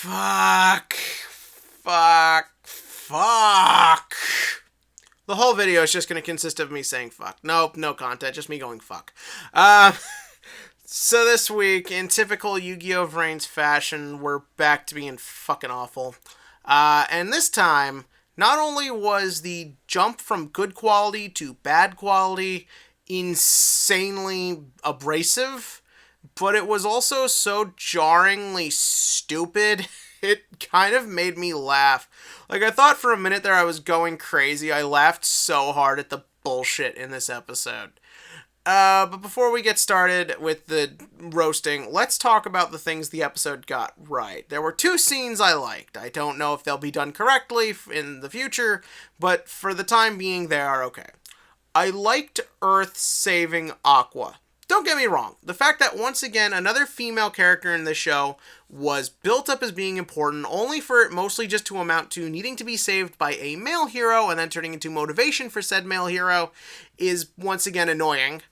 Fuck. Fuck. Fuck. The whole video is just going to consist of me saying fuck. Nope, no content, just me going fuck. So this week, in typical Yugioh Vrains fashion, we're back to being fucking awful. And this time, not only was the jump from good quality to bad quality insanely abrasive, but it was also so jarringly stupid, it kind of made me laugh. Like, I thought for a minute there I was going crazy. I laughed so hard at the bullshit in this episode. But before we get started with the roasting, let's talk about the things the episode got right. There were two scenes I liked. I don't know if they'll be done correctly in the future, but for the time being, they are okay. I liked Earth saving Aqua. Don't get me wrong, the fact that once again another female character in the show was built up as being important only for it mostly just to amount to needing to be saved by a male hero and then turning into motivation for said male hero is once again annoying.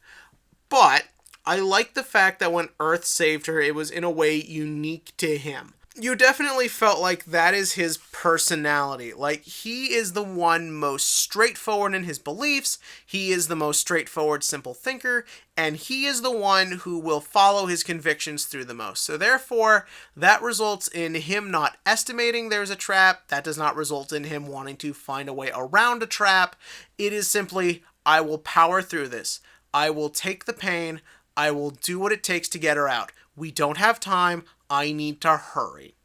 But I like the fact that when Earth saved her, it was in a way unique to him. You definitely felt like that is his personality. Like, he is the one most straightforward in his beliefs, he is the most straightforward, simple thinker, and he is the one who will follow his convictions through the most. So therefore, that results in him not estimating there's a trap. That does not result in him wanting to find a way around a trap. It is simply, I will power through this. I will take the pain. I will do what it takes to get her out. We don't have time. I need to hurry.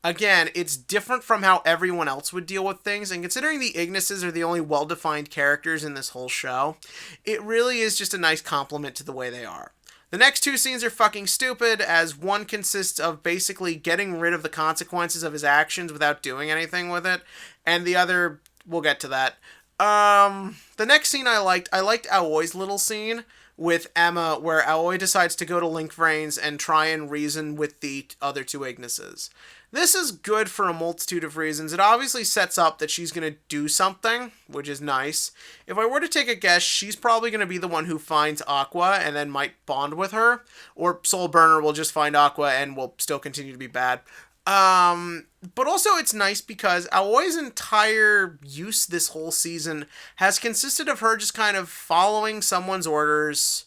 Again, it's different from how everyone else would deal with things, and considering the Ignises are the only well-defined characters in this whole show, it really is just a nice compliment to the way they are. The next two scenes are fucking stupid, as one consists of basically getting rid of the consequences of his actions without doing anything with it, and the other, we'll get to that. The next scene I liked Aoi's little scene with Emma, where Aoi decides to go to Link Vrains and try and reason with the other two Ignises. This is good for a multitude of reasons. It obviously sets up that she's going to do something, which is nice. If I were to take a guess, she's probably going to be the one who finds Aqua and then might bond with her, or Soul Burner will just find Aqua and will still continue to be bad. But also it's nice because Aoi's entire use this whole season has consisted of her just kind of following someone's orders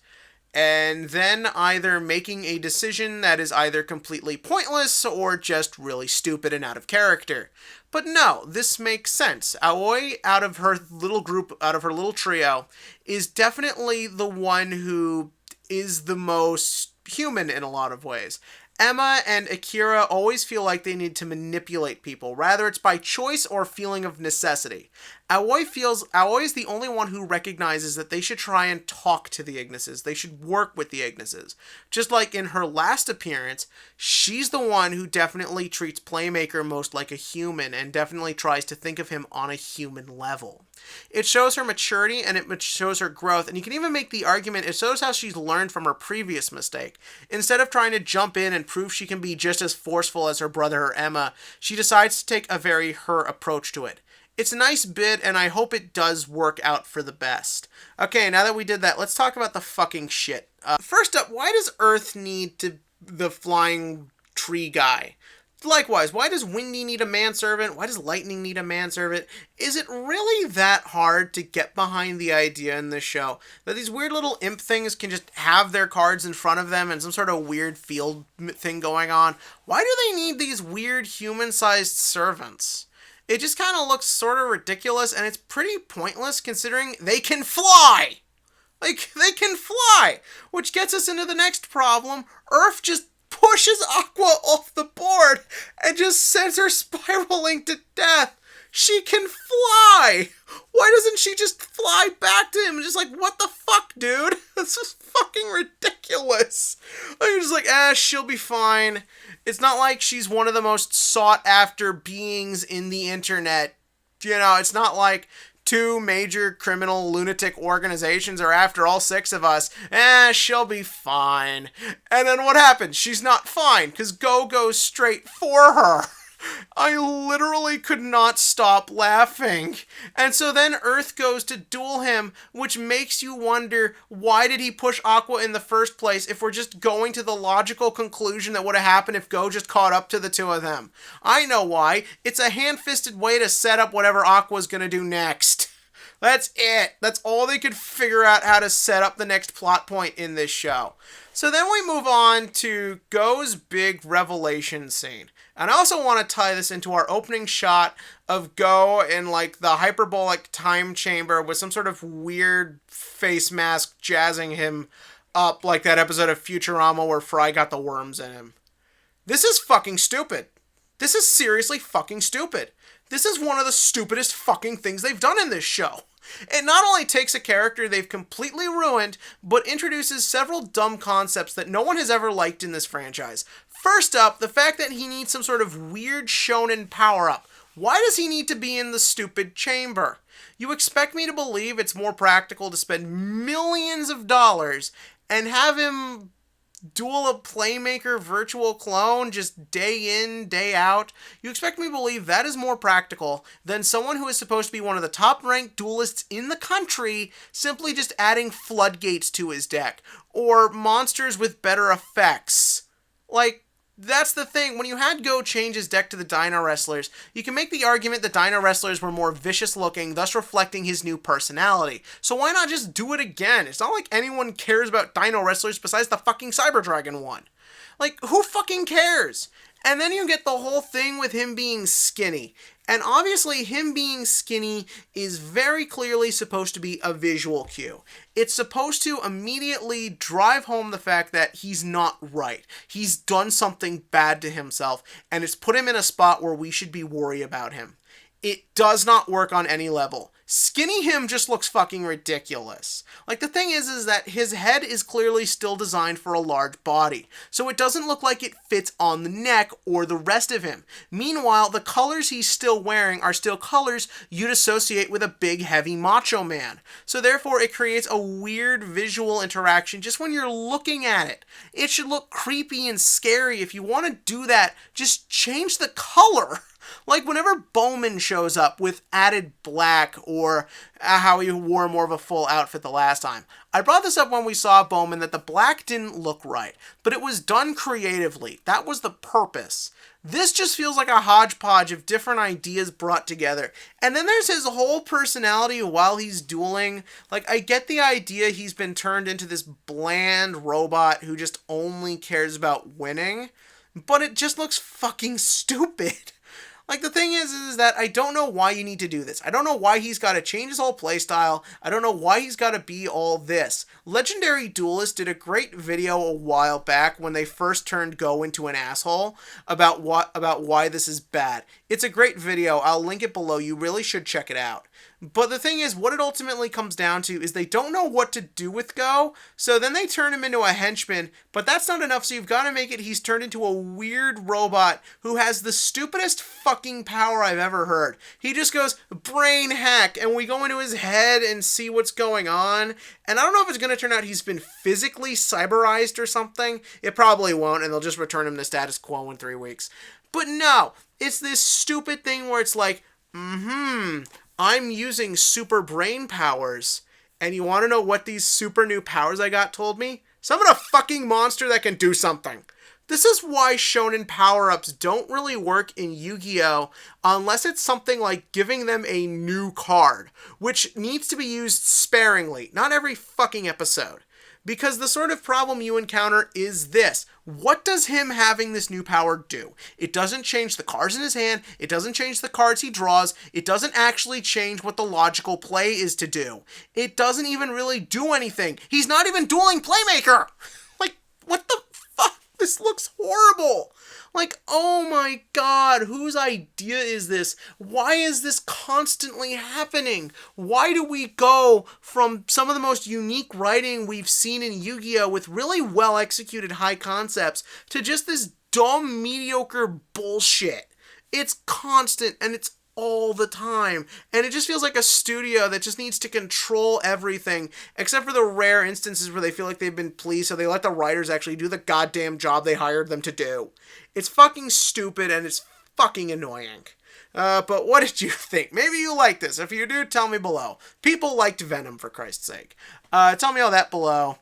and then either making a decision that is either completely pointless or just really stupid and out of character. But no, this makes sense. Aoi, out of her little group, out of her little trio, is definitely the one who is the most human in a lot of ways. Emma and Akira always feel like they need to manipulate people. Rather, it's by choice or feeling of necessity. Aoi is the only one who recognizes that they should try and talk to the Ignises. They should work with the Ignises. Just like in her last appearance, she's the one who definitely treats Playmaker most like a human and definitely tries to think of him on a human level. It shows her maturity and it shows her growth, and you can even make the argument it shows how she's learned from her previous mistake. Instead of trying to jump in and prove she can be just as forceful as her brother or Emma, she decides to take a very her approach to it. It's a nice bit, and I hope it does work out for the best. Okay, now that we did that, let's talk about the fucking shit. First up, why does Earth need the flying tree guy? Likewise, why does Windy need a manservant? Why does Lightning need a manservant? Is it really that hard to get behind the idea in this show that these weird little imp things can just have their cards in front of them and some sort of weird field thing going on? Why do they need these weird human-sized servants? It just kind of looks sort of ridiculous, and it's pretty pointless considering they can fly! Like, they can fly! Which gets us into the next problem. Earth just pushes Aqua off the board and just sends her spiraling to death. She can fly! Why doesn't she just fly back to him? Just like, what the fuck, dude? This is fucking ridiculous. Like, you're just like, she'll be fine. It's not like she's one of the most sought after beings in the internet. You know, it's not like two major criminal lunatic organizations are after all six of us. She'll be fine. And then what happens? She's not fine, because Go goes straight for her. I literally could not stop laughing. And so then Earth goes to duel him, which makes you wonder, why did he push Aqua in the first place if we're just going to the logical conclusion that would have happened if Go just caught up to the two of them? I know why. It's a hand-fisted way to set up whatever Aqua's gonna do next. That's it. That's all they could figure out how to set up the next plot point in this show. So then we move on to Go's big revelation scene. And I also want to tie this into our opening shot of Go in like the hyperbolic time chamber with some sort of weird face mask jazzing him up like that episode of Futurama where Fry got the worms in him. This is fucking stupid. This is seriously fucking stupid. This is one of the stupidest fucking things they've done in this show. It not only takes a character they've completely ruined, but introduces several dumb concepts that no one has ever liked in this franchise. First up, the fact that he needs some sort of weird shonen power-up. Why does he need to be in the stupid chamber? You expect me to believe it's more practical to spend millions of dollars and have him duel a Playmaker virtual clone just day in, day out? You expect me to believe that is more practical than someone who is supposed to be one of the top-ranked duelists in the country simply just adding floodgates to his deck, or monsters with better effects. Like, that's the thing. When you had Go change his deck to the Dino Wrestlers, you can make the argument that Dino Wrestlers were more vicious looking, thus reflecting his new personality. So why not just do it again? It's not like anyone cares about Dino Wrestlers besides the fucking Cyber Dragon one. Like, who fucking cares? And then you get the whole thing with him being skinny. And obviously, him being skinny is very clearly supposed to be a visual cue. It's supposed to immediately drive home the fact that he's not right. He's done something bad to himself, and it's put him in a spot where we should be worried about him. It does not work on any level. Skinny him just looks fucking ridiculous. Like, the thing is that his head is clearly still designed for a large body, so it doesn't look like it fits on the neck or the rest of him. Meanwhile, the colors he's still wearing are still colors you'd associate with a big, heavy macho man. So therefore, it creates a weird visual interaction just when you're looking at it. It should look creepy and scary. If you want to do that, just change the color. Like whenever Bowman shows up with added black, or how he wore more of a full outfit the last time. I brought this up when we saw Bowman that the black didn't look right, but it was done creatively. That was the purpose. This just feels like a hodgepodge of different ideas brought together. And then there's his whole personality while he's dueling. Like, I get the idea he's been turned into this bland robot who just only cares about winning, but it just looks fucking stupid. Like, the thing is that I don't know why you need to do this. I don't know why he's got to change his whole playstyle. I don't know why he's got to be all this. Legendary Duelist did a great video a while back when they first turned Go into an asshole about why this is bad. It's a great video. I'll link it below. You really should check it out. But the thing is, what it ultimately comes down to is they don't know what to do with Go, so then they turn him into a henchman, but that's not enough, so you've got to make it he's turned into a weird robot who has the stupidest fucking power I've ever heard. He just goes, brain hack, and we go into his head and see what's going on, and I don't know if it's going to turn out he's been physically cyberized or something. It probably won't, and they'll just return him to status quo in 3 weeks. But no, it's this stupid thing where it's like, I'm using super brain powers, and you want to know what these super new powers I got told me? Summon a fucking monster that can do something. This is why shonen power-ups don't really work in Yu-Gi-Oh! Unless it's something like giving them a new card, which needs to be used sparingly, not every fucking episode. Because the sort of problem you encounter is this. What does him having this new power do? It doesn't change the cards in his hand. It doesn't change the cards he draws. It doesn't actually change what the logical play is to do. It doesn't even really do anything. He's not even dueling Playmaker! Like, what the fuck? This looks horrible! Like, oh my god, whose idea is this? Why is this constantly happening? Why do we go from some of the most unique writing we've seen in Yu-Gi-Oh! With really well-executed high concepts to just this dumb, mediocre bullshit? It's constant, and it's all the time, and it just feels like a studio that just needs to control everything, except for the rare instances where they feel like they've been pleased, so they let the writers actually do the goddamn job they hired them to do. It's fucking stupid, and it's fucking annoying. But what did you think? Maybe you like this. If you do, tell me below. People liked Venom, for Christ's sake. Tell me all that below.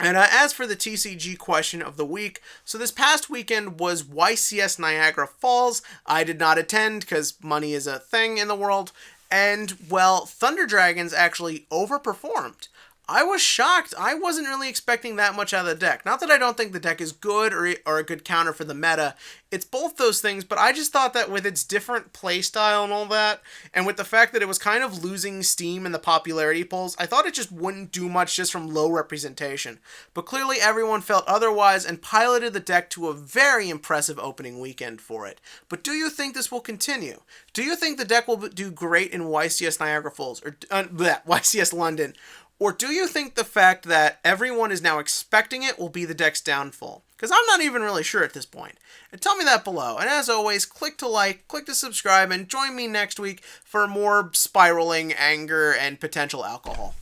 And as for the TCG question of the week, so this past weekend was YCS Niagara Falls. I did not attend because money is a thing in the world. And, well, Thunder Dragons actually overperformed. I was shocked. I wasn't really expecting that much out of the deck. Not that I don't think the deck is good or a good counter for the meta. It's both those things, but I just thought that with its different playstyle and all that, and with the fact that it was kind of losing steam in the popularity polls, I thought it just wouldn't do much just from low representation. But clearly everyone felt otherwise and piloted the deck to a very impressive opening weekend for it. But do you think this will continue? Do you think the deck will do great in YCS Niagara Falls, or YCS London? Or do you think the fact that everyone is now expecting it will be the deck's downfall? Because I'm not even really sure at this point. And tell me that below. And as always, click to like, click to subscribe, and join me next week for more spiraling anger and potential alcohol.